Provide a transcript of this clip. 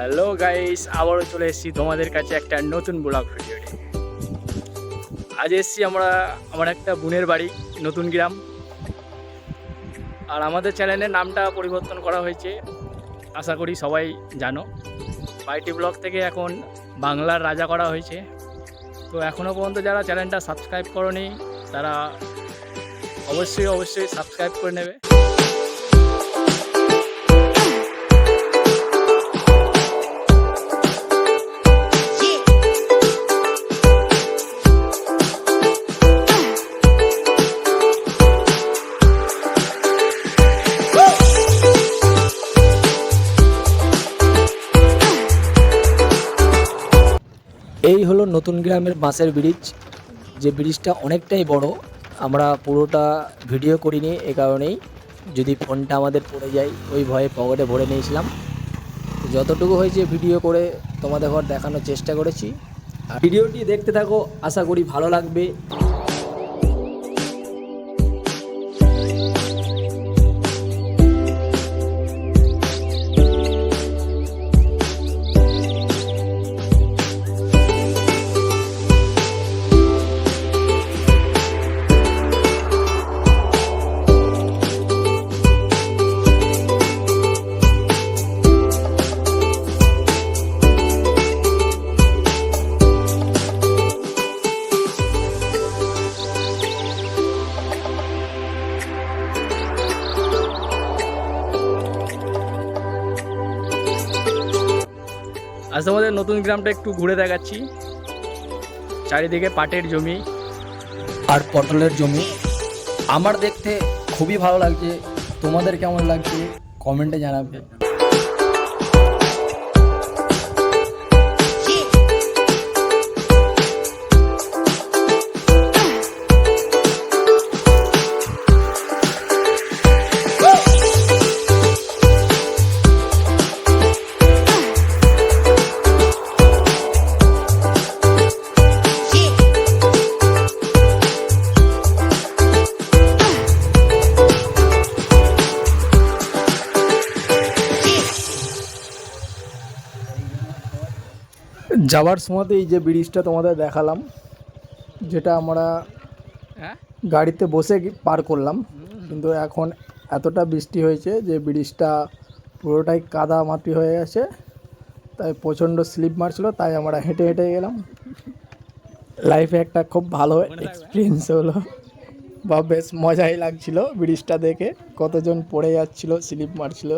Hello guys, আবারও চলে এসেছি তোমাদের কাছে একটা নতুন ব্লগ ভিডিও নিয়ে। আজ এসেছি আমার একটা বোনের বাড়ি, নতুন গ্রাম। আর আমাদের চ্যানেলের নামটা পরিবর্তন করা হয়েছে, আশা করি সবাই জানো। বাইটি ব্লগ থেকে এখন বাংলার রাজা করা হয়েছে। তো এখনও পর্যন্ত যারা চ্যানেলটা সাবস্ক্রাইব করোনি তারা অবশ্যই সাবস্ক্রাইব করে নেবে। এই হলো নতুন গ্রামের বাঁশের ব্রিজ, যে ব্রিজটা অনেকটাই বড়। আমরা পুরোটা ভিডিও করিনি, এ কারণেই যদি ফোনটা আমাদের পড়ে যায় ওই ভয়ে পকেটে ভরে নিয়েছিলাম। যতটুকু হয়েছে ভিডিও করে তোমাদের ঘর দেখানোর চেষ্টা করেছি। আর ভিডিওটি দেখতে থাকো, আশা করি ভালো লাগবে। আজ আমাদের নতুন গ্রামটা একটু ঘুরে দেখাচ্ছি। চারিদিকে পাটের জমি আর পটলের জমি। আমার দেখতে খুবই ভালো লাগছে, তোমাদের কেমন লাগছে কমেন্টে জানাবে। যাওয়ার সময়তে এই যে ব্রিজটা তোমাদের দেখালাম, যেটা আমরা গাড়িতে বসে পার করলাম, কিন্তু এখন এতটা বৃষ্টি হয়েছে যে ব্রিজটা পুরোটাই কাদা মাটি হয়ে গেছে, তাই প্রচণ্ড স্লিপ মারছিল, তাই আমরা হেঁটে হেঁটে গেলাম। লাইফে একটা খুব ভালো এক্সপিরিয়েন্স হলো, বা বেশ মজাই লাগছিল ব্রিজটা দেখে। কতজন পড়ে যাচ্ছিল, স্লিপ মারছিল।